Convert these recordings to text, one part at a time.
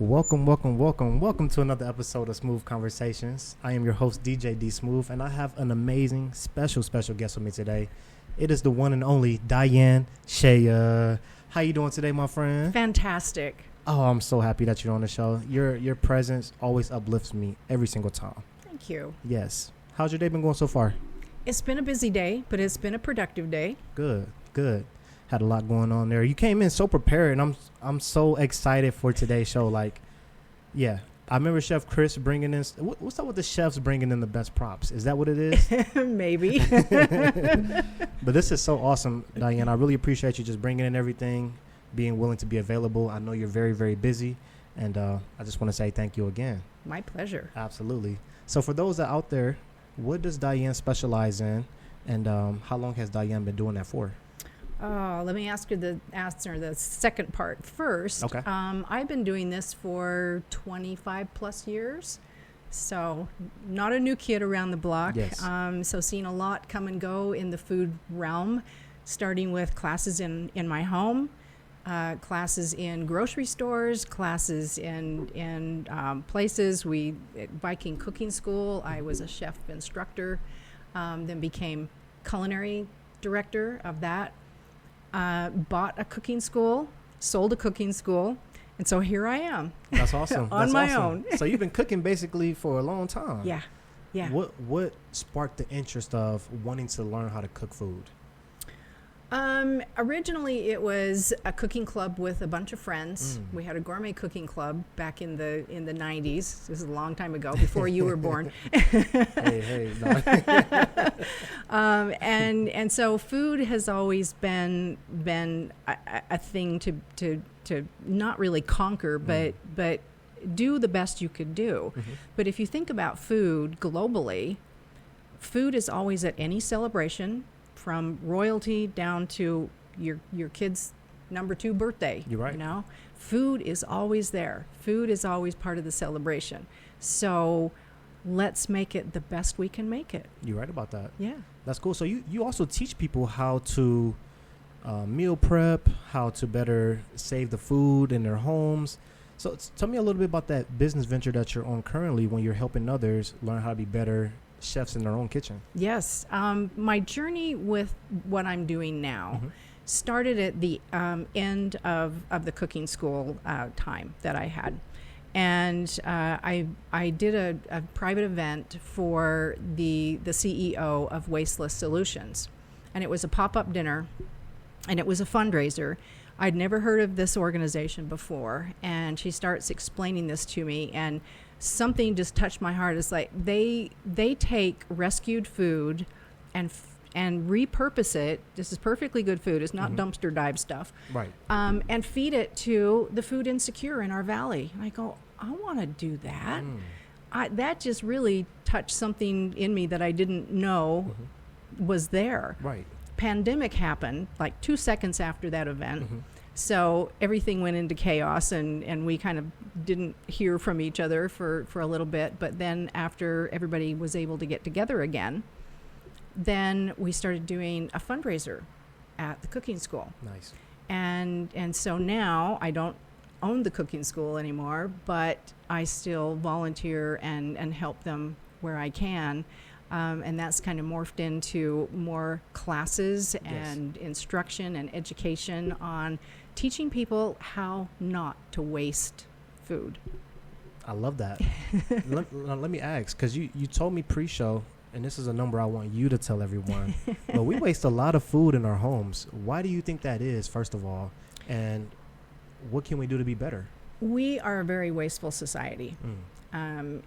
Welcome to another episode of Smooth Conversations. I am your host, DJ D Smooth, and I have an amazing, special guest with me today. It is the one and only Diane Sheya. How you doing today, my friend? Fantastic. Oh, I'm so happy that you're on the show. Your presence always uplifts me every single time. Thank you. Yes. How's your day been going so far? It's been a busy day, but it's been a productive day. Good. Had a lot going on there. You came in so prepared, and I'm so excited for today's show. I remember Chef Chris bringing in. What's up with the chefs bringing in the best props? Is that what it is? Maybe. But this is so awesome, Diane. I really appreciate you just bringing in everything, being willing to be available. I know you're very, very busy, and I just want to say thank you again. My pleasure. Absolutely. So for those that out there, what does Diane specialize in, and how long has Diane been doing that for? Let me answer the second part first. Okay. I've been doing this for 25 plus years, so not a new kid around the block. Yes. So seen a lot come and go in the food realm, starting with classes in my home, classes in grocery stores, classes in places. Viking cooking school. I was a chef instructor, then became culinary director of that. Bought a cooking school, sold a cooking school, and so here I am. That's awesome. On my own. So you've been cooking basically for a long time. Yeah. What sparked the interest of wanting to learn how to cook food? Originally, it was a cooking club with a bunch of friends. We had a gourmet cooking club back in the 90s. This is a long time ago, before you were born. Hey. No. And so food has always been a thing to not really conquer, but do the best you could do. Mm-hmm. But if you think about food globally, food is always at any celebration, from royalty down to your kid's number 2 birthday. You're right. You know, food is always there. Food is always part of the celebration. So let's make it the best we can make it. You're right about that. Yeah. That's cool. So you also teach people how to meal prep, how to better save the food in their homes. So tell me a little bit about that business venture that you're on currently, when you're helping others learn how to be better chefs in their own kitchen. Yes. My journey with what I'm doing now started at the end of the cooking school time that I had. And I did a private event for the CEO of Wasteless Solutions. And it was a pop-up dinner, and it was a fundraiser. I'd never heard of this organization before. And she starts explaining this to me, and something just touched my heart. It's like they take rescued food and repurpose it. This is perfectly good food. It's not dumpster dive stuff. Right. And feed it to the food insecure in our valley. And I go, I want to do that. That just really touched something in me that I didn't know was there. Right. Pandemic happened like 2 seconds after that event. So everything went into chaos, and we kind of didn't hear from each other for a little bit. But then after everybody was able to get together again, then we started doing a fundraiser at the cooking school. Nice. And so now I don't own the cooking school anymore, but I still volunteer and help them where I can. And that's kind of morphed into more classes and instruction and education on teaching people how not to waste food. I love that. let me ask, because you told me pre-show, and this is a number I want you to tell everyone, but we waste a lot of food in our homes. Why do you think that is, first of all? And what can we do to be better? We are a very wasteful society.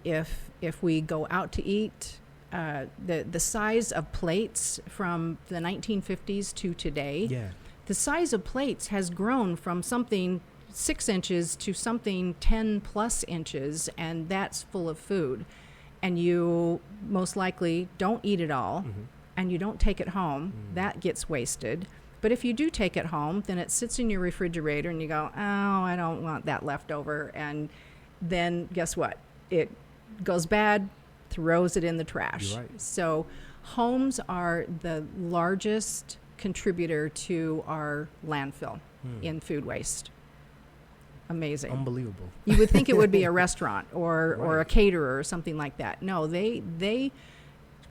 If we go out to eat, the size of plates from the 1950s to today, the size of plates has grown from something 6 inches to something 10 plus inches, and that's full of food. And you most likely don't eat it all, and you don't take it home. That gets wasted. But if you do take it home, then it sits in your refrigerator, and you go, oh, I don't want that left over. And then guess what? It goes bad, throws it in the trash. You're right. So homes are the largest contributor to our landfill in food waste. amazing. Unbelievable. You would think it would be a restaurant or Right. a caterer or something like that. No, they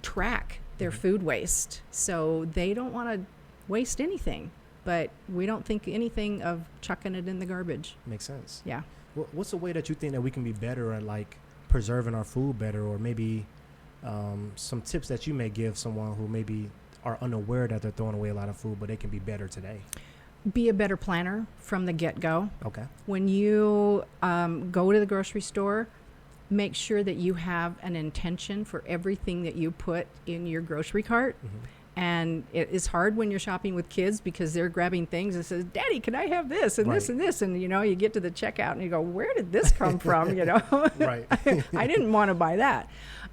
track their food waste, so they don't want to waste anything. But we don't think anything of chucking it in the garbage. Makes sense. Yeah. What's a way that you think that we can be better at like preserving our food better, or maybe some tips that you may give someone who maybe are unaware that they're throwing away a lot of food, but they can be better today? Be a better planner from the get-go. Okay. When you go to the grocery store, make sure that you have an intention for everything that you put in your grocery cart. Mm-hmm. And it is hard when you're shopping with kids because they're grabbing things and says, Daddy, can I have this and this and this? And, you know, you get to the checkout and you go, where did this come from? You know, Right. I didn't want to buy that.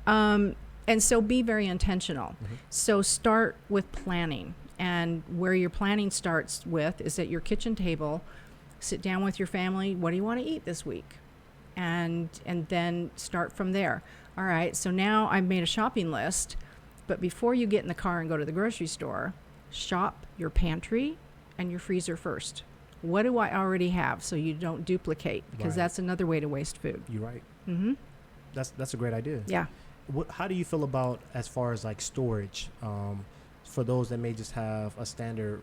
And so be very intentional. Mm-hmm. So start with planning. And where your planning starts with is at your kitchen table, sit down with your family. What do you want to eat this week? And then start from there. All right, so now I've made a shopping list. But before you get in the car and go to the grocery store, shop your pantry and your freezer first. What do I already have so you don't duplicate? Because Right. that's another way to waste food. You're right. Mm-hmm. That's a great idea. Yeah. How do you feel about as far as like storage? For those that may just have a standard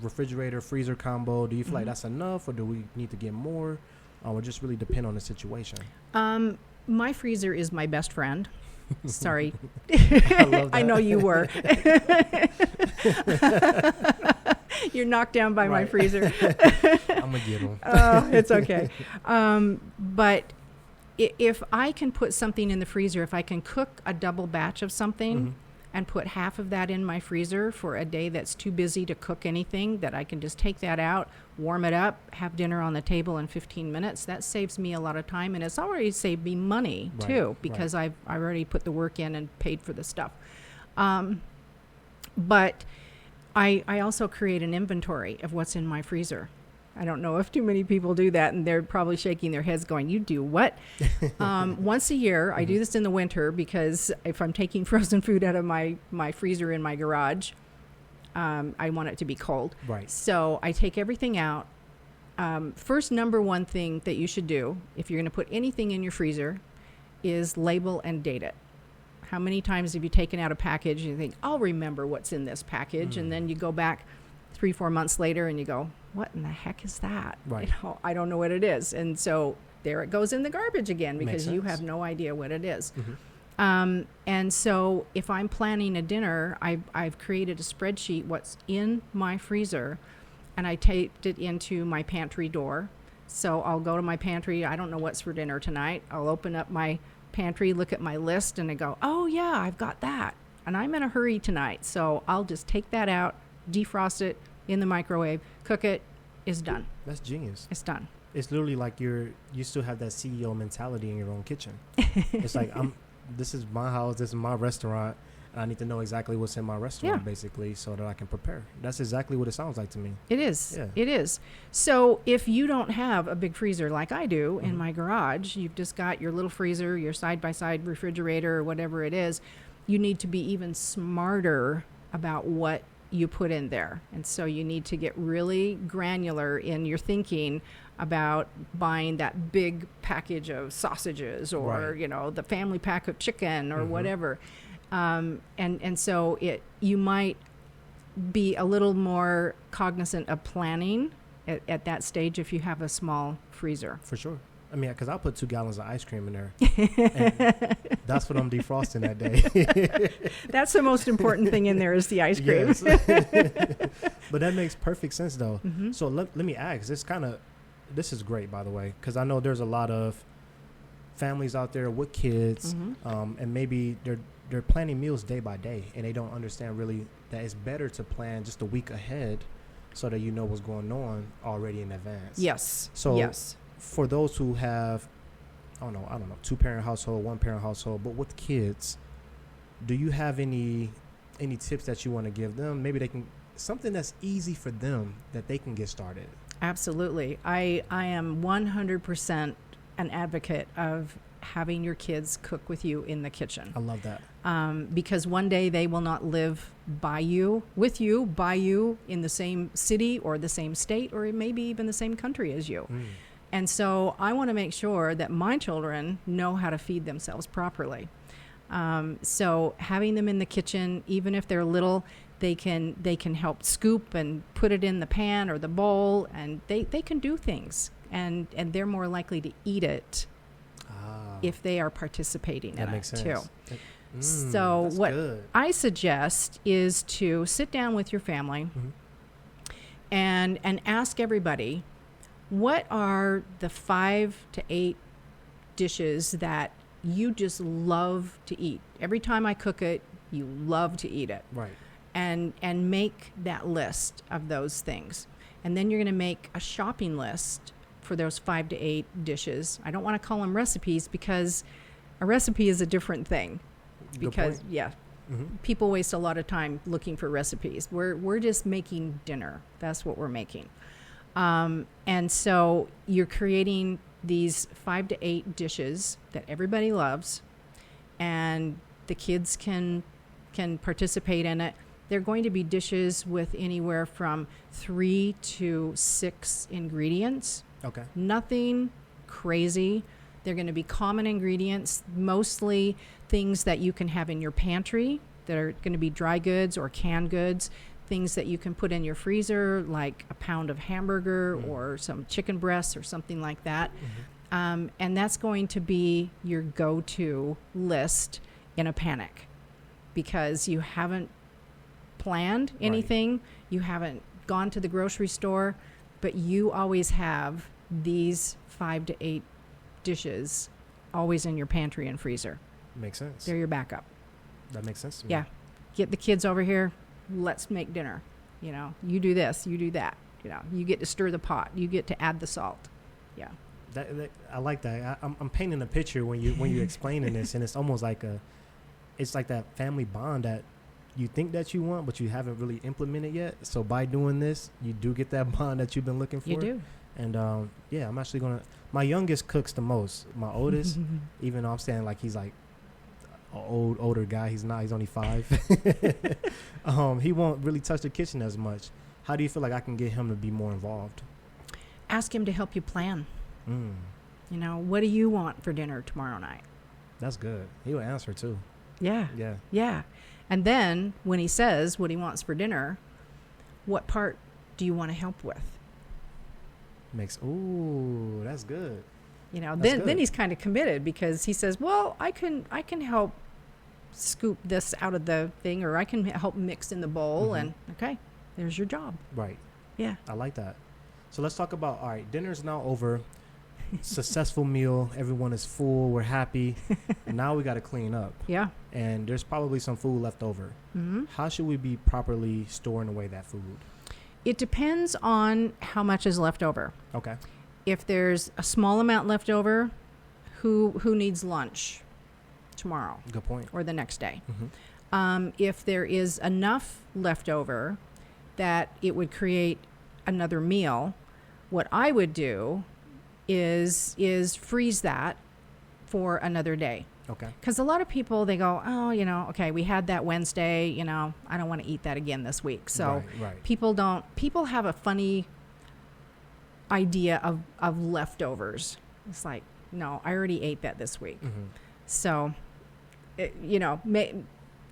refrigerator freezer combo, do you feel like that's enough, or do we need to get more? Or just really depend on the situation? My freezer is my best friend. Sorry. I love that. I know you were. You're knocked down by my Right. freezer. I'm going to get them. Oh, it's okay. But if I can put something in the freezer, if I can cook a double batch of something and put half of that in my freezer for a day that's too busy to cook anything, that I can just take that out, warm it up, have dinner on the table in 15 minutes, that saves me a lot of time. And it's already saved me money, Right, too, because I've already put the work in and paid for the stuff. But I also create an inventory of what's in my freezer. I don't know if too many people do that, and they're probably shaking their heads going, you do what? Once a year, I do this in the winter because if I'm taking frozen food out of my freezer in my garage, I want it to be cold. Right. So I take everything out. First, number one thing that you should do if you're going to put anything in your freezer is label and date it. How many times have you taken out a package and you think, I'll remember what's in this package, and then you go back 3-4 months later and you go, what in the heck is that? Right. You know, I don't know what it is. And so there it goes in the garbage again because you sense. have no idea what it is. And so if I'm planning a dinner, I've created a spreadsheet what's in my freezer, and I taped it into my pantry door. So I'll go to my pantry. I don't know what's for dinner tonight. I'll open up my pantry, look at my list, and I go, oh yeah, I've got that. And I'm in a hurry tonight. So I'll just take that out, defrost it in the microwave, cook it, it's done. That's genius. It's done. It's literally like you still have that CEO mentality in your own kitchen. It's like, this is my house, this is my restaurant. I need to know exactly what's in my restaurant, basically, so that I can prepare. That's exactly what it sounds like to me. It is. Yeah. It is. So if you don't have a big freezer like I do in my garage, you've just got your little freezer, your side-by-side refrigerator, or whatever it is, you need to be even smarter about what you put in there. And so you need to get really granular in your thinking about buying that big package of sausages or, you know, the family pack of chicken or whatever. And so you might be a little more cognizant of planning at that stage if you have a small freezer. For sure. I mean, because I'll put 2 gallons of ice cream in there. And that's what I'm defrosting that day. That's the most important thing in there is the ice cream. Yes. But that makes perfect sense, though. So let me ask. This is great, by the way, because I know there's a lot of families out there with kids, and maybe they're planning meals day by day, and they don't understand really that it's better to plan just a week ahead so that you know what's going on already in advance. Yes. So yes. For those who have, I don't know, 2-parent household, 1-parent household, but with kids, do you have any tips that you want to give them? Maybe they can, something that's easy for them that they can get started. Absolutely. I am 100% an advocate of having your kids cook with you in the kitchen. I love that. Because one day they will not live by you in the same city or the same state or maybe even the same country as you. And so I want to make sure that my children know how to feed themselves properly. So having them in the kitchen, even if they're little, they can help scoop and put it in the pan or the bowl, and they can do things, and they're more likely to eat it if they are participating in it too. So what I suggest is to sit down with your family and ask everybody, what are the 5 to 8 dishes that you just love to eat? Every time I cook it, you love to eat it. Right. And make that list of those things. And then you're going to make a shopping list for those 5 to 8 dishes. I don't want to call them recipes, because a recipe is a different thing. Because people waste a lot of time looking for recipes. We're just making dinner. That's what we're making. And so you're creating these 5 to 8 dishes that everybody loves, and the kids can participate in it. They're going to be dishes with anywhere from 3 to 6 ingredients. Okay. Nothing crazy. They're going to be common ingredients, mostly things that you can have in your pantry that are going to be dry goods or canned goods, things that you can put in your freezer, like a pound of hamburger or some chicken breasts or something like that. And that's going to be your go-to list in a panic, because you haven't planned anything, you haven't gone to the grocery store, but you always have these 5 to 8 dishes always in your pantry and freezer. Makes sense. They're your backup. That makes sense to me. Yeah. Get the kids over here. Let's make dinner. You know, you do this, you do that. You know, you get to stir the pot. You get to add the salt. Yeah. That I like that. I'm painting a picture when you're explaining this, and it's almost like it's like that family bond that you think that you want, but you haven't really implemented yet. So by doing this, you do get that bond that you've been looking for. You do. And I'm actually gonna. My youngest cooks the most. My oldest, even though I'm saying like he's like an older guy, he's not. He's only 5. He won't really touch the kitchen as much. How do you feel like I can get him to be more involved? Ask him to help you plan. You know, what do you want for dinner tomorrow night? That's good. He will answer too. Yeah. And then when he says what he wants for dinner, what part do you want to help with? That's good. You know, then he's kind of committed, because he says, well, I can help scoop this out of the thing, or I can help mix in the bowl, and okay, there's your job. Right. Yeah. I like that. So let's talk about, all right, dinner's now over. Successful meal. Everyone is full. We're happy. Now we got to clean up. Yeah. And there's probably some food left over. How should we be properly storing away that food? It depends on how much is left over. Okay. If there's a small amount left over, who needs lunch tomorrow? Good point. Or the next day. If there is enough left over that it would create another meal, what I would do is freeze that for another day. Okay. Because a lot of people, they go, oh, you know, okay, we had that Wednesday, you know, I don't want to eat that again this week. So right. people have a funny idea of leftovers. It's like, no, I already ate that this week. So, you know,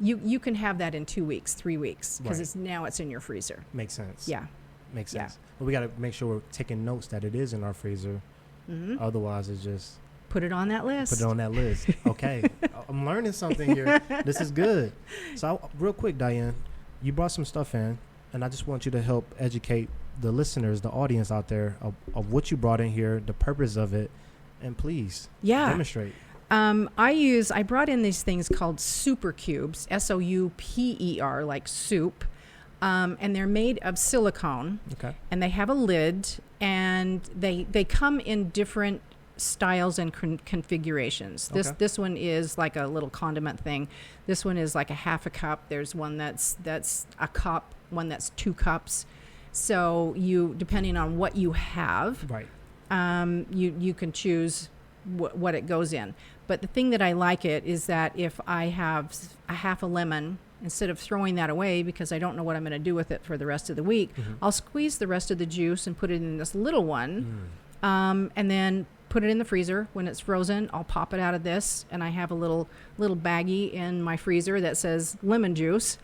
you can have that in 2 weeks, 3 weeks, because it's in your freezer. Makes sense. Yeah. Makes sense. But we got to make sure we're taking notes that it is in our freezer. Otherwise, it's just... Put it on that list. Okay. I'm learning something here. This is good. So real quick, Diane, you brought some stuff in, and I just want you to help educate the listeners, the audience out there, of what you brought in here, the purpose of it, and please demonstrate. I brought in these things called super cubes, SOUPER, like soup. And they're made of silicone. Okay. And they have a lid, and they come in different styles and configurations. This one is like a little condiment thing. This one is like a half a cup. There's one that's a cup, one that's 2 cups. So you, depending on what you have, you can choose what it goes in. But the thing that I like it is that if I have a half a lemon, instead of throwing that away because I don't know what I'm going to do with it for the rest of the week, I'll squeeze the rest of the juice and put it in this little one. And then put it in the freezer. When it's frozen, I'll pop it out of this, and I have a little baggie in my freezer that says lemon juice.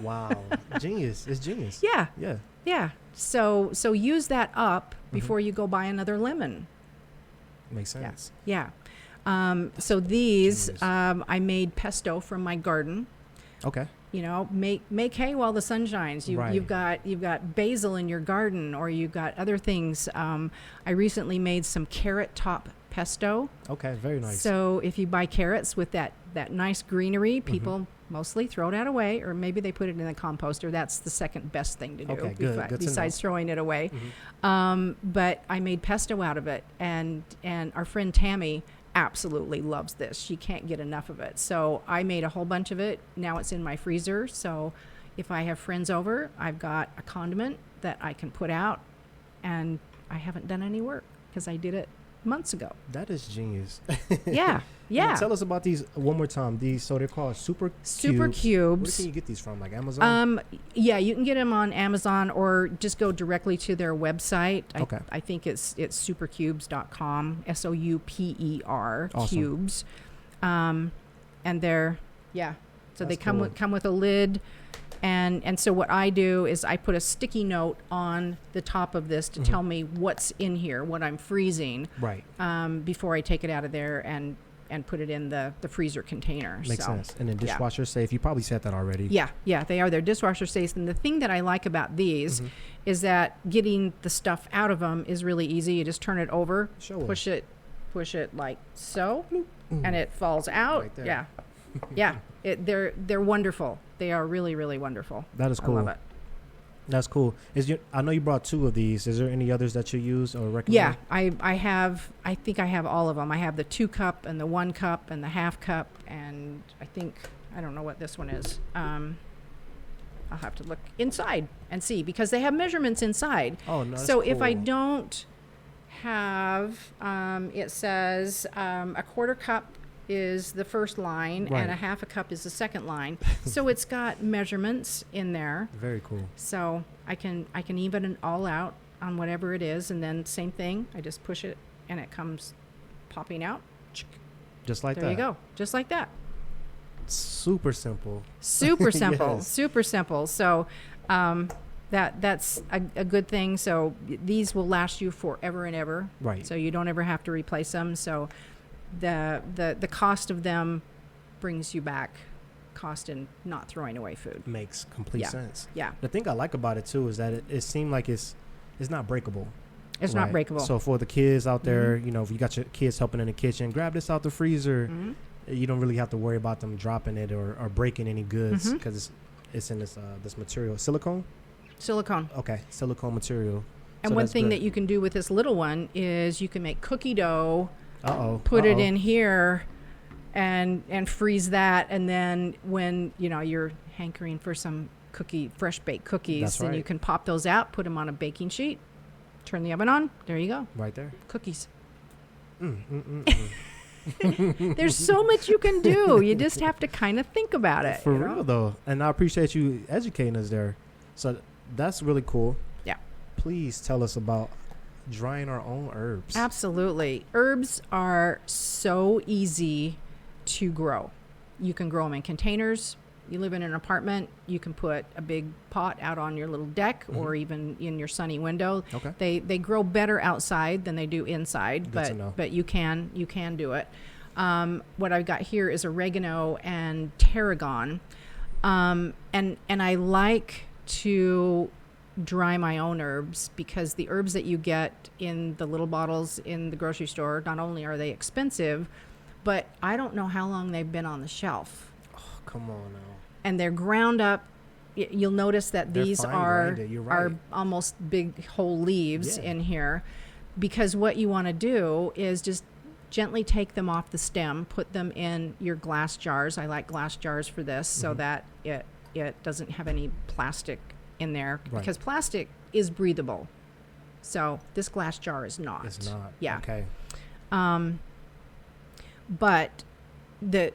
Wow. Genius. It's genius. Yeah. Yeah. Yeah. So use that up before you go buy another lemon. Makes sense. Yeah. So these, Genius. I made pesto from my garden. Okay. You know, make hay while the sun shines. You've got basil in your garden, or you've got other things. I recently made some carrot top pesto. Okay, very nice. So if you buy carrots with that nice greenery, people mostly throw that away, or maybe they put it in the composter. That's the second best thing to do, Okay, good besides throwing it away. But I made pesto out of it, and our friend Tammy absolutely loves this. She can't get enough of it. So I made a whole bunch of it. Now it's in my freezer. So if I have friends over, I've got a condiment that I can put out, and I haven't done any work because I did it months ago. That is genius. Yeah. Yeah. Now tell us about these one more time. So they're called Super Cubes. Where can you get these from? Like Amazon? Yeah, you can get them on Amazon, or just go directly to their website. Okay. I think it's supercubes.com, SOUPER, Awesome. cubes. And they're, so That's they cool. come with a lid. And so what I do is I put a sticky note on the top of this to tell me what's in here, what I'm freezing, Right. before I take it out of there and put it in the freezer container. Makes So, sense. And then dishwasher safe. You probably said that already. Yeah, they are. They're dishwasher safe. And the thing that I like about these is that getting the stuff out of them is really easy. You just turn it over, push it like so, and it falls out. Right there. Yeah. Yeah. They're wonderful. They are really, really wonderful. That is cool. I love it. That's cool. I know you brought 2 of these. Is there any others that you use or recommend? Yeah, I think I have all of them. I have the 2 cup and the 1 cup and the half cup, and I don't know what this one is. I'll have to look inside and see, because they have measurements inside. Oh, no. That's So if I cool. don't have, it says a quarter cup is the first line, Right. and a half a cup is the second line. So it's got measurements in there. Very cool. So I can even it all out on whatever it is, and then same thing. I just push it, and it comes popping out. Just like that. There you go, just like that. Super simple. Super simple, Yes. super simple. So that's a good thing. So these will last you forever and ever. Right. So you don't ever have to replace them. So the cost of them brings you back cost in not throwing away food. Makes complete sense. Yeah. The thing I like about it too is that it seemed like it's not breakable. It's Right. not breakable. So for the kids out there, if you got your kids helping in the kitchen, grab this out the freezer. You don't really have to worry about them dropping it or breaking any goods, because it's in this material. Silicone? Silicone. Okay, silicone material. And So one that's thing good. that you can do with this little one is you can make cookie dough, Uh-oh. put it in here, and freeze that, and then when you're hankering for some fresh baked cookies, That's then you right. can pop those out, put them on a baking sheet, turn the oven on. There you go, Right there. cookies. There's so much you can do. You just have to kind of think about it. For you know? real, though. And I appreciate you educating us there. So that's really cool. Yeah. Please tell us about drying our own herbs. Absolutely. Herbs are so easy to grow. You can grow them in containers. You live in an apartment, you can put a big pot out on your little deck or even in your sunny window. Okay. They grow better outside than they do inside, Good to know. but you can do it. What I've got here is oregano and tarragon. And I like to dry my own herbs, because the herbs that you get in the little bottles in the grocery store, not only are they expensive, but I don't know how long they've been on the shelf. Oh, come on now. And they're ground up. You'll notice that They're these fine are grinded. You're right. almost big whole leaves Yeah. in here, because what you want to do is just gently take them off the stem, put them in your glass jars. I like glass jars for this, so that it doesn't have any plastic in there, Right. because plastic is breathable. So this glass jar is not. It's not. Yeah. Okay. But the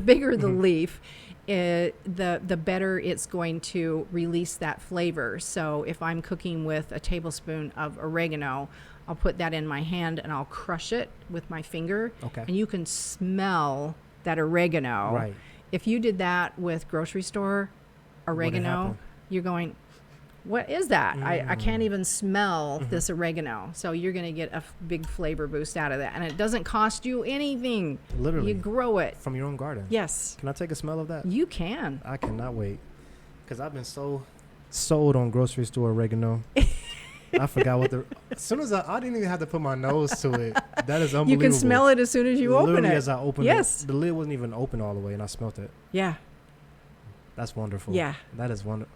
bigger the leaf, the better it's going to release that flavor. So if I'm cooking with a tablespoon of oregano, I'll put that in my hand and I'll crush it with my finger. Okay. And you can smell that oregano. Right. If you did that with grocery store oregano, you're going, what is that? I can't even smell this oregano. So you're going to get a big flavor boost out of that. And it doesn't cost you anything. Literally. You grow it. From your own garden. Yes. Can I take a smell of that? You can. I cannot wait. Because I've been so sold on grocery store oregano. I forgot what as soon as I didn't even have to put my nose to it. That is unbelievable. You can smell it as soon as you open it. As I opened yes. it. The lid wasn't even open all the way and I smelled it. Yeah. That's wonderful. Yeah. That is wonderful.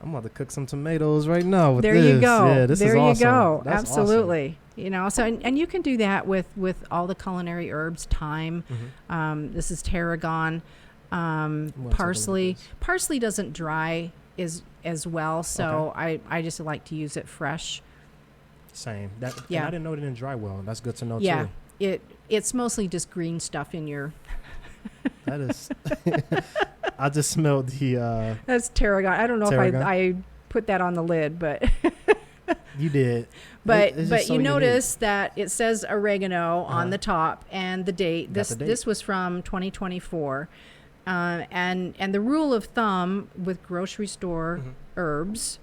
I'm about to cook some tomatoes right now with there this. You go. Yeah, this there is you awesome. go. That's absolutely. Awesome. You know, so and you can do that with all the culinary herbs, thyme. This is tarragon, parsley. Parsley doesn't dry as well, so okay. I just like to use it fresh. Same. And I didn't know it didn't dry well. That's good to know too. Yeah. It's mostly just green stuff in your That is I just smelled the that's tarragon. I don't know if I put that on the lid, but you did. But you notice that it says oregano on the top and the date. This was from 2024. And the rule of thumb with grocery store herbs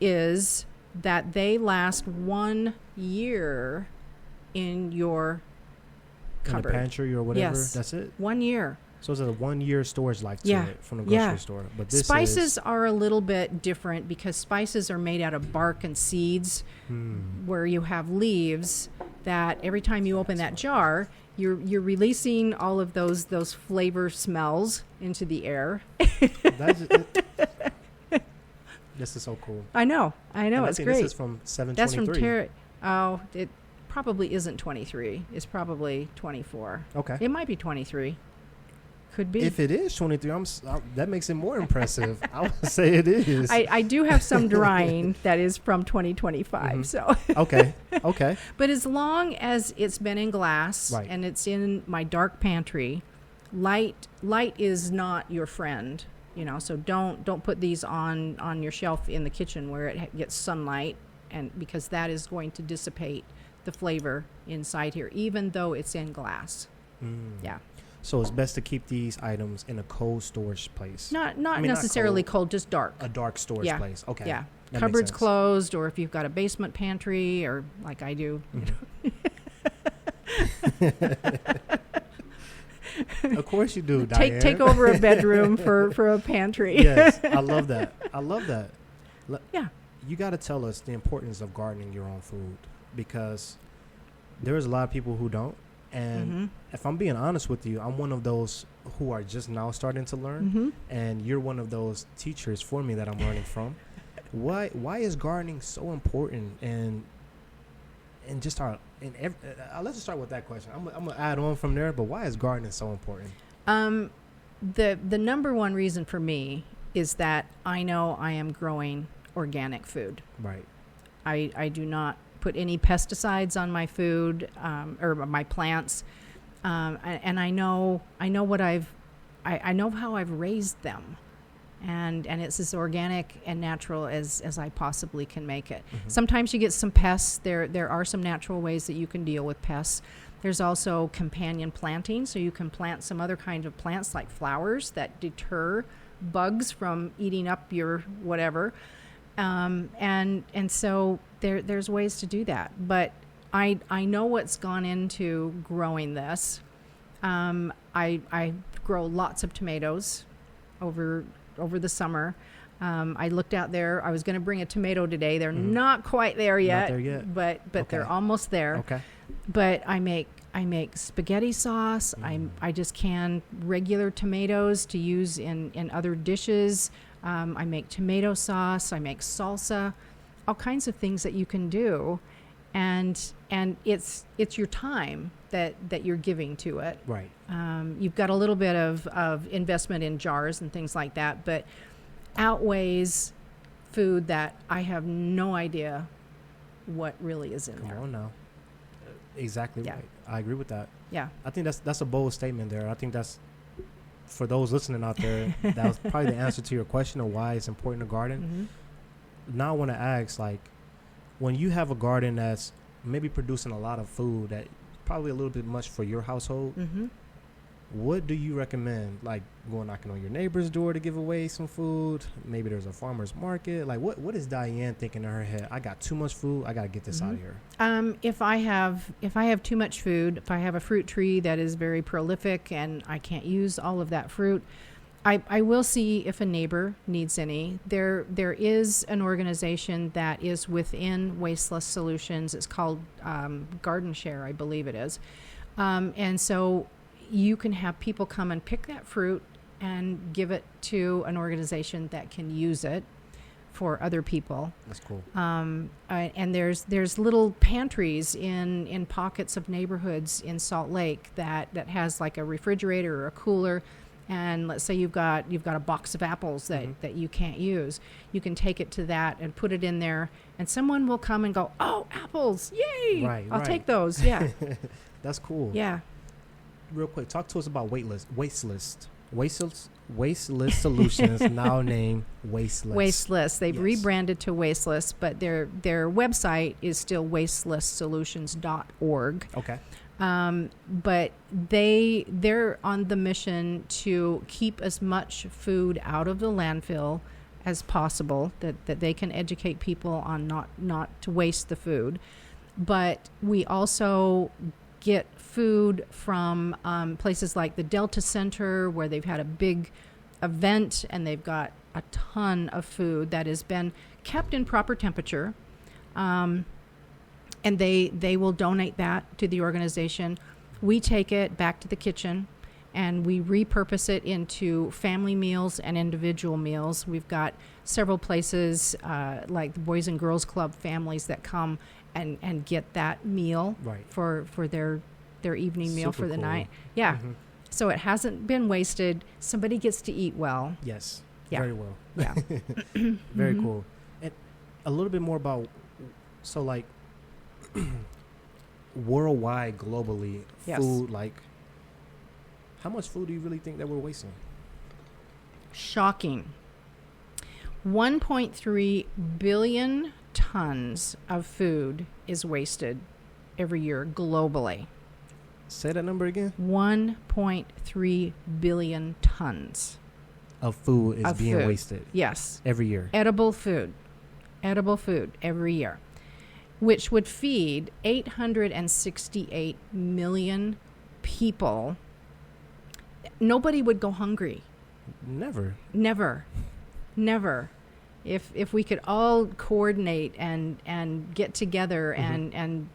is that they last 1 year in your cupboard. In the pantry or whatever. Yes. That's it. 1 year. So it's a 1 year storage life to it from the grocery store. But this spices are a little bit different because spices are made out of bark and seeds, where you have leaves that every time you open that jar, you're releasing all of those flavor smells into the air. This is so cool. I know. And it's great. This is from 723. That's from it probably isn't 23. It's probably 24. Okay. It might be 23. Could be. If it is 23, that makes it more impressive. I would say it is. I do have some drying that is from 2025. So Okay. But as long as it's been in glass and it's in my dark pantry, light is not your friend. You know, so don't put these on your shelf in the kitchen where it gets sunlight, and because that is going to dissipate the flavor inside here, even though it's in glass. Yeah. So it's best to keep these items in a cold storage place. Not necessarily cold, just dark. A dark storage place. Okay. Yeah. That Cupboards closed, or if you've got a basement pantry, or like I do. Of course you do, Diane. Take over a bedroom for a pantry. Yes, I love that. Yeah. You got to tell us the importance of gardening your own food, because there's a lot of people who don't. And if I'm being honest with you, I'm one of those who are just now starting to learn. And you're one of those teachers for me that I'm learning from. Why is gardening so important? And just let's just start with that question. I'm gonna add on from there. But why is gardening so important? The number one reason for me is that I know I am growing organic food. Right. I do not put any pesticides on my food or my plants, and I know what I know how I've raised them, and it's as organic and natural as I possibly can make it. Sometimes you get some pests. There are some natural ways that you can deal with pests. There's also companion planting, so you can plant some other kind of plants like flowers that deter bugs from eating up your whatever. And so there's ways to do that, but I know what's gone into growing this. I grow lots of tomatoes over the summer. I looked out there. I was going to bring a tomato today. They're not quite there yet. Not there yet. But okay. They're almost there. Okay. But I make spaghetti sauce. I just can regular tomatoes to use in other dishes. I make tomato sauce. I make salsa, all kinds of things that you can do, and it's your time that you're giving to it. Right. You've got a little bit of investment in jars and things like that, but outweighs food that I have no idea what really is in there. Come on now. Exactly Yeah. right. I agree with that. Yeah. I think that's a bold statement there. I think that's, for those listening out there, that was probably the answer to your question of why it's important to garden. Now I want to ask, like, when you have a garden that's maybe producing a lot of food that probably a little bit much for your household, what do you recommend? Like, going knocking on your neighbor's door to give away some food? Maybe there's a farmer's market. Like, what is Diane thinking in her head? I got too much food. I got to get this out of here. If I have too much food, if I have a fruit tree that is very prolific and I can't use all of that fruit, I will see if a neighbor needs any. There is an organization that is within Wasteless Solutions. It's called Garden Share, I believe it is. And so you can have people come and pick that fruit and give it to an organization that can use it for other people. That's cool. And there's little pantries in pockets of neighborhoods in Salt Lake that has like a refrigerator or a cooler. And let's say you've got a box of apples that you can't use. You can take it to that and put it in there, and someone will come and go, "Oh, apples! Yay! I'll take those." Yeah. That's cool. Yeah. Real quick, talk to us about Wasteless Solutions, now named Wasteless. Wasteless. They've rebranded to Wasteless, but their website is still wastelesssolutions.org. Okay. But they're on the mission to keep as much food out of the landfill as possible, that they can educate people on not to waste the food. But we also get food from places like the Delta Center, where they've had a big event and they've got a ton of food that has been kept in proper temperature. And they will donate that to the organization. We take it back to the kitchen and we repurpose it into family meals and individual meals. We've got several places like the Boys and Girls Club families that come and get that meal for their evening meal for the night. Yeah. So it hasn't been wasted. Somebody gets to eat well. Yes. Yeah. Very well. Yeah. Very cool. And a little bit more about, so like, worldwide, globally, food, like, how much food do you really think that we're wasting? Shocking. 1.3 billion tons of food is wasted every year globally. Say that number again. 1.3 billion tons of food is being wasted. Yes. Every year. Edible food every year, which would feed 868 million people. Nobody would go hungry. Never. If we could all coordinate and get together and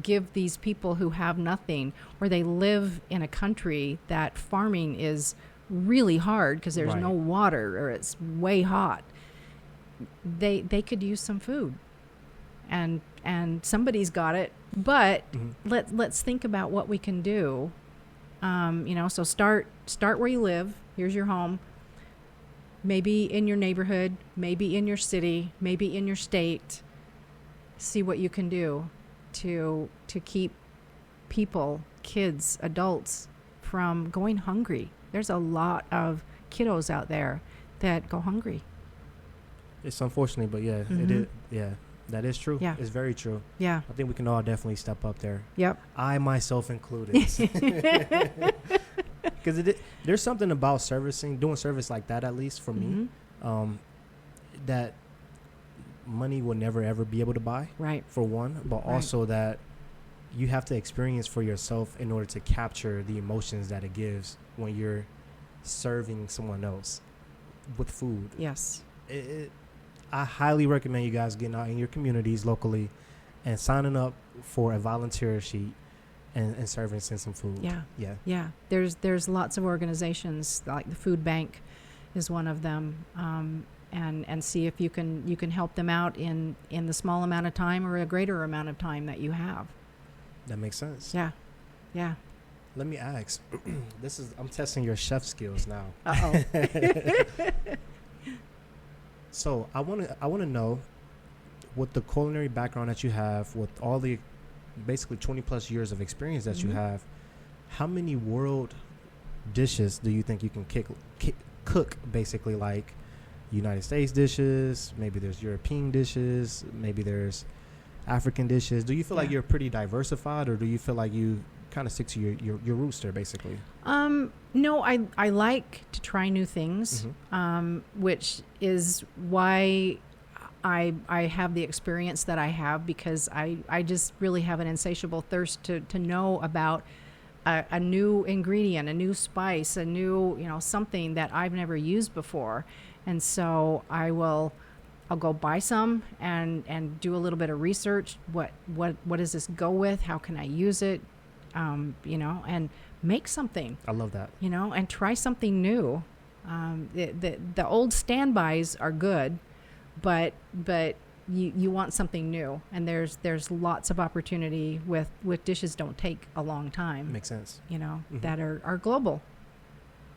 give these people who have nothing, or they live in a country that farming is really hard because there's no water or it's way hot, they could use some food. And somebody's got it, but let's think about what we can do. So start where you live. Here's your home. Maybe in your neighborhood, maybe in your city, maybe in your state. See what you can do to keep people, kids, adults from going hungry. There's a lot of kiddos out there that go hungry. It's unfortunate, but it is. Yeah. That is true. Yeah. It's very true. Yeah. I think we can all definitely step up there. Yep. I myself included. Because there's something about doing service like that, at least for me, that money will never, ever be able to buy. Right. For one, but also that you have to experience for yourself in order to capture the emotions that it gives when you're serving someone else with food. Yes. I highly recommend you guys getting out in your communities locally and signing up for a volunteer sheet and serving some food. Yeah. There's lots of organizations, like the Food Bank is one of them, and see if you can help them out in the small amount of time or a greater amount of time that you have. That makes sense. Yeah. Let me ask. I'm testing your chef skills now. Uh-oh. So I want to know, with the culinary background that you have, with all the basically 20 plus years of experience that you have, how many world dishes do you think you can cook basically, like United States dishes, maybe there's European dishes, maybe there's African dishes? Do you feel like you're pretty diversified, or do you feel like you kind of stick to your roots there basically? No, I like to try new things, which is why I have the experience that I have, because I just really have an insatiable thirst to know about a new ingredient, a new spice, a new, something that I've never used before. And so I'll go buy some and do a little bit of research. What does this go with? How can I use it? And make something. I love that. And try something new. The old standbys are good, but you want something new, and there's lots of opportunity with dishes don't take a long time. Makes sense. That are global.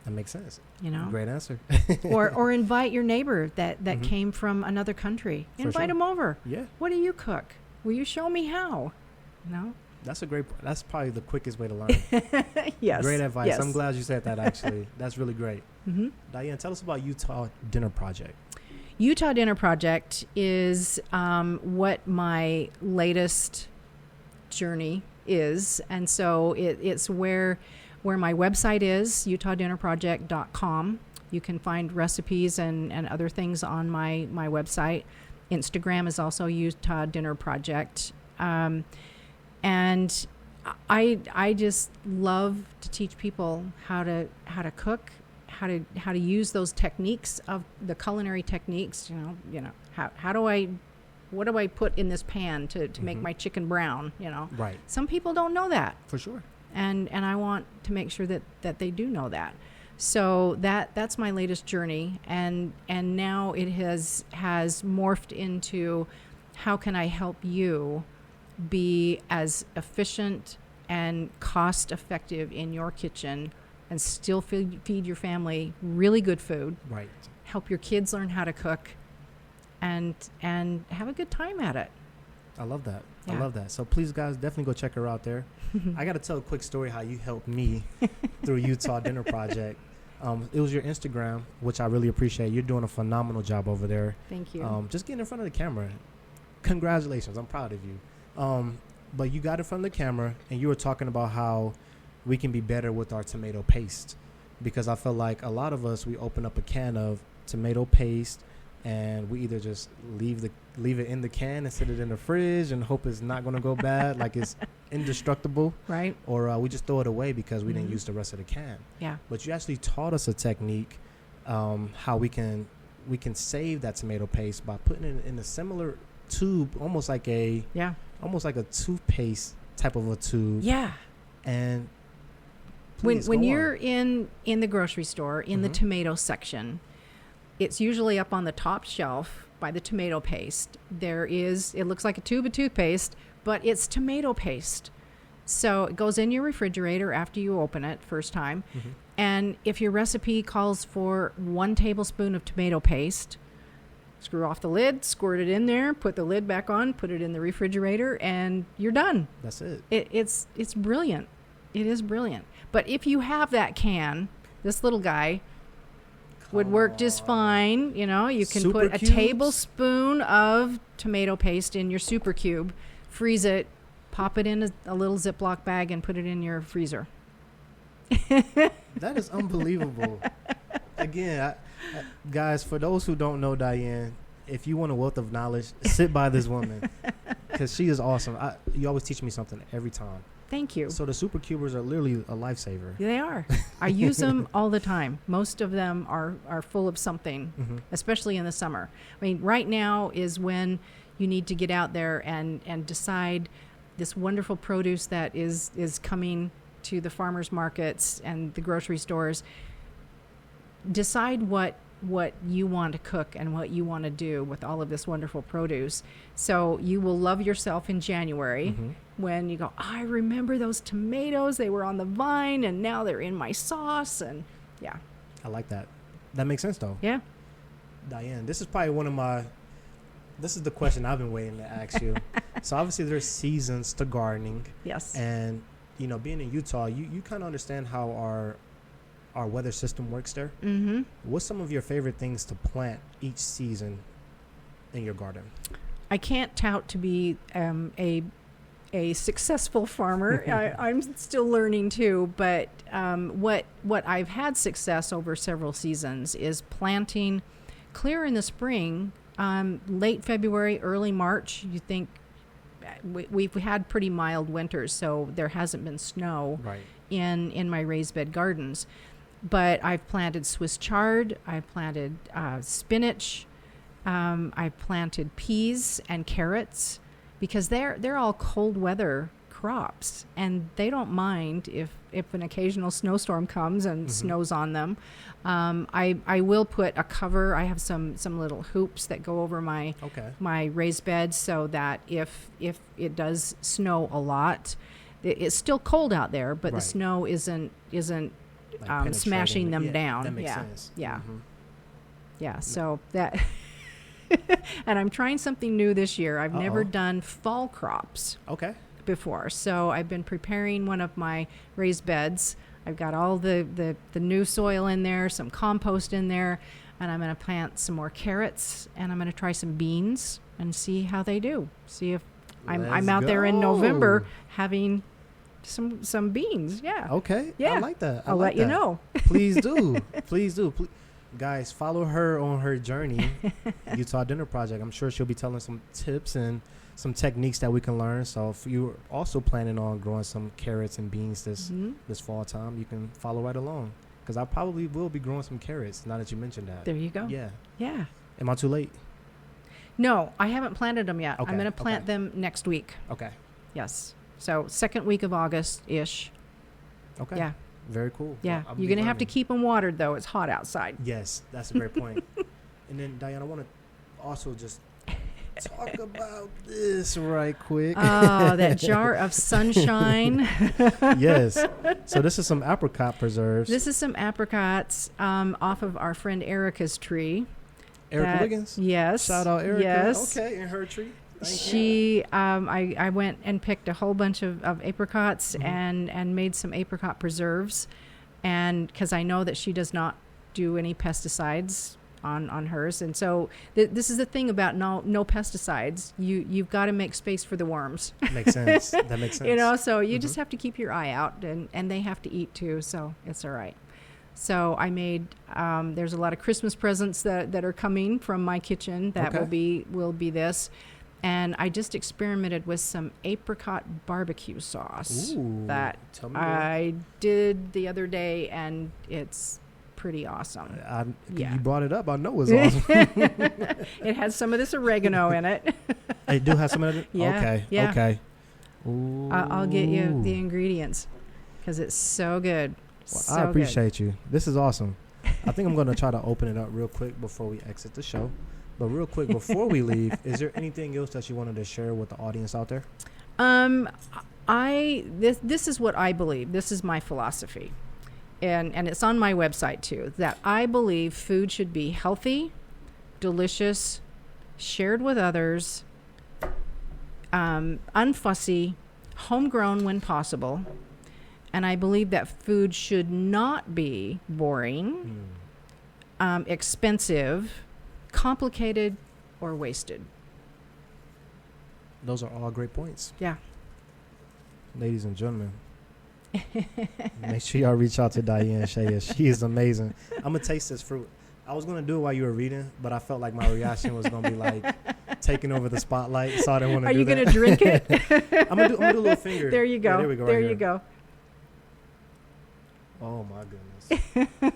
That makes sense. Great answer. or invite your neighbor that came from another country. Invite them over. Yeah. What do you cook? Will you show me how? That's probably the quickest way to learn. Yes. Great advice. Yes. I'm glad you said that, actually. That's really great. Diane, tell us about Utah Dinner Project. Utah Dinner Project is what my latest journey is. And so it's where my website is, utahdinnerproject.com. You can find recipes and other things on my website. Instagram is also Utah Dinner Project. And I just love to teach people how to cook, how to use those techniques of the culinary techniques. What do I put in this pan to make my chicken brown? Right. Some people don't know that. For sure. And I want to make sure that they do know that. So that's my latest journey, and now it has morphed into how can I help you be as efficient and cost effective in your kitchen and still feed your family really good food. Right. Help your kids learn how to cook and have a good time at it. I love that. Yeah. I love that. So please, guys, definitely go check her out there. I got to tell a quick story how you helped me through Utah Dinner Project. It was your Instagram, which I really appreciate. You're doing a phenomenal job over there. Thank you. Just getting in front of the camera. Congratulations. I'm proud of you. But you got in front of the camera, and you were talking about how we can be better with our tomato paste, because I feel like a lot of us, we open up a can of tomato paste and we either just leave it in the can and sit it in the fridge and hope it's not going to go bad, like it's indestructible, right? Or we just throw it away because we didn't use the rest of the can. Yeah. But you actually taught us a technique, how we can save that tomato paste by putting it in a similar tube, almost like a toothpaste type of a tube. Yeah. And when you're in the grocery store in the tomato section, it's usually up on the top shelf by the tomato paste. It looks like a tube of toothpaste, but it's tomato paste. So it goes in your refrigerator after you open it first time. And if your recipe calls for 1 tablespoon of tomato paste, screw off the lid, squirt it in there, put the lid back on, put it in the refrigerator, and you're done. That's it. It's brilliant. It is brilliant. But if you have that can, this little guy would work just fine. You can Super put a cubes? tablespoon of tomato paste in your super cube, freeze it, pop it in a little Ziploc bag, and put it in your freezer. That is unbelievable. Again, guys, for those who don't know Diane, if you want a wealth of knowledge, sit by this woman, because she is awesome. You always teach me something every time. Thank you. So the super cubers are literally a lifesaver. They are. I use them all the time. Most of them are full of something, especially in the summer. I mean, right now is when you need to get out there and decide this wonderful produce that is coming to the farmers markets and the grocery stores. Decide what you want to cook and what you want to do with all of this wonderful produce. So you will love yourself in January when you go, I remember those tomatoes. They were on the vine and now they're in my sauce. And yeah. I like that. That makes sense, though. Yeah. Diane, this is probably one of my this is the question I've been waiting to ask you. So obviously there's seasons to gardening. Yes. And, you know, being in Utah, you kind of understand how our weather system works there. Mm-hmm. What's some of your favorite things to plant each season in your garden? I can't tout to be a successful farmer. I'm still learning too, but what I've had success over several seasons is planting clear in the spring, late February, early March. You think we've had pretty mild winters, so there hasn't been snow in my raised bed gardens. But I've planted Swiss chard, I've planted spinach, I've planted peas and carrots, because they're all cold weather crops, and they don't mind if an occasional snowstorm comes and snows on them. I will put a cover. I have some little hoops that go over my raised bed, so that if it does snow a lot, it's still cold out there, but the snow isn't like smashing them down. That makes sense. Yeah. So that. And I'm trying something new this year. I've never done fall crops before. So I've been preparing one of my raised beds. I've got all the new soil in there, some compost in there, and I'm going to plant some more carrots, and I'm going to try some beans and see how they do. See if I'm out there in November having some beans. Yeah. Okay. Yeah. I like that. I'll let you know. Please do. Please do. Guys, follow her on her journey, Utah Dinner Project. I'm sure she'll be telling some tips and some techniques that we can learn. So if you're also planning on growing some carrots and beans this fall time, you can follow right along. Because I probably will be growing some carrots now that you mentioned that. There you go. Yeah. Am I too late? No, I haven't planted them yet. Okay. I'm going to plant them next week. Okay. Yes. So second week of August-ish. Okay. Yeah. Very cool. Yeah. Well, you're going to have to keep them watered, though. It's hot outside. Yes, that's a great point. And then, Diane, I want to also just talk about this right quick. Oh, that jar of sunshine. Yes. So this is some apricot preserves. This is some apricots off of our friend Erica's tree. Erica Wiggins? Yes. Shout out Erica. Yes. Okay, in her tree. I went and picked a whole bunch of apricots and made some apricot preserves, and because I know that she does not do any pesticides on hers, and so this is the thing about no pesticides. You've got to make space for the worms. Makes sense. That makes sense. You know, so you just have to keep your eye out, and they have to eat too, so it's all right. So I made there's a lot of Christmas presents that are coming from my kitchen that will be this. And I just experimented with some apricot barbecue sauce that I did the other day, and it's pretty awesome. You brought it up. I know it's awesome. It has some of this oregano in it. It do have some of it? Yeah. Okay. Yeah. Okay. I'll get you the ingredients because it's so good. Well, I appreciate you. This is awesome. I think I'm going to try to open it up real quick before we exit the show. But real quick, before we leave, is there anything else that you wanted to share with the audience out there? This is what I believe. This is my philosophy. And it's on my website too, that I believe food should be healthy, delicious, shared with others, unfussy, homegrown when possible. And I believe that food should not be boring, expensive, complicated, or wasted. Those are all great points. Yeah. Ladies and gentlemen, make sure y'all reach out to Diane Sheya. She is amazing. I'm going to taste this fruit. I was going to do it while you were reading, but I felt like my reaction was going to be like taking over the spotlight, so I didn't want to do that. Are you going to drink it? I'm going to do a little finger. There you go. Yeah, there we go. There right you go. Oh, my goodness.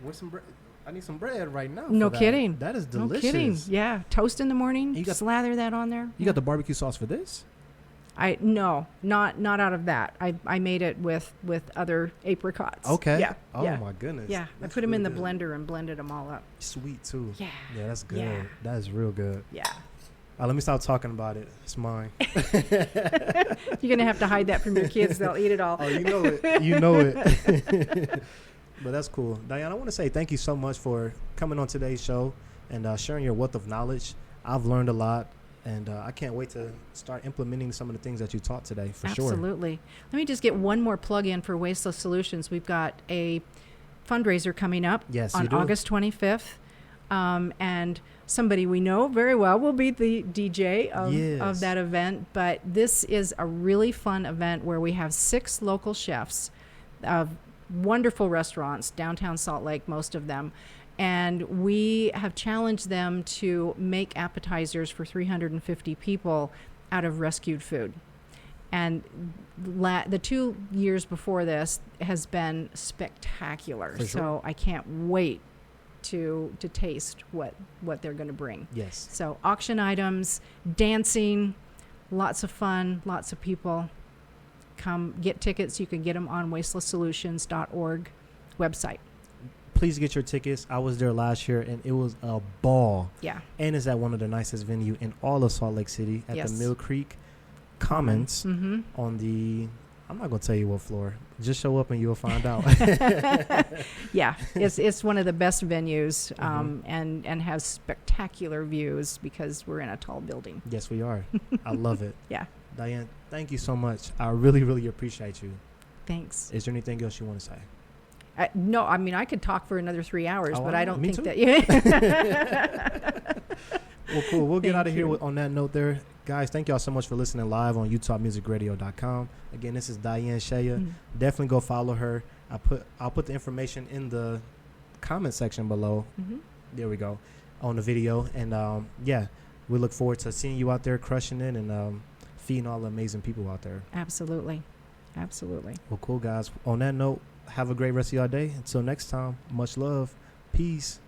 Where's some bread? I need some bread right now. No kidding. That is delicious. No kidding. Yeah. Toast in the morning. Slather that on there. You got the barbecue sauce for this? No, not out of that. I made it with other apricots. Okay. Yeah. Oh my goodness. Yeah. I put them in the blender and blended them all up. Sweet too. Yeah. Yeah, that's good. Yeah. That is real good. Yeah. Let me stop talking about it. It's mine. You're gonna have to hide that from your kids. They'll eat it all. Oh, you know it. You know it. But that's cool. Diane, I want to say thank you so much for coming on today's show and sharing your wealth of knowledge. I've learned a lot, and I can't wait to start implementing some of the things that you taught today, for sure. Absolutely. Let me just get one more plug in for Wasteless Solutions. We've got a fundraiser coming up on August 25th. And somebody we know very well will be the DJ of that event. But this is a really fun event where we have 6 local chefs of wonderful restaurants, downtown Salt Lake, most of them. And we have challenged them to make appetizers for 350 people out of rescued food. And the 2 years before this has been spectacular. For sure. So I can't wait to taste what they're going to bring. Yes. So auction items, dancing, lots of fun, lots of people. Come get tickets. You can get them on wastelesssolutions.org website. Please get your tickets. I was there last year, and it was a ball. Yeah. And it's at one of the nicest venues in all of Salt Lake City at the Mill Creek Commons on the, I'm not going to tell you what floor. Just show up and you'll find out. Yeah. It's one of the best venues and has spectacular views because we're in a tall building. Yes, we are. I love it. Yeah. Diane, thank you so much. I really, really appreciate you. Thanks. Is there anything else you want to say? No, I mean, I could talk for another 3 hours, but I don't think that. Well, cool. We'll get out of here on that note there. Guys, thank y'all so much for listening live on UtahMusicRadio.com. Again, this is Diane Sheya. Definitely go follow her. I'll put the information in the comment section below. There we go. On the video. And, we look forward to seeing you out there crushing it and feeding all the amazing people out there. Absolutely. Absolutely. Well, cool, guys. On that note, have a great rest of your day. Until next time, much love. Peace.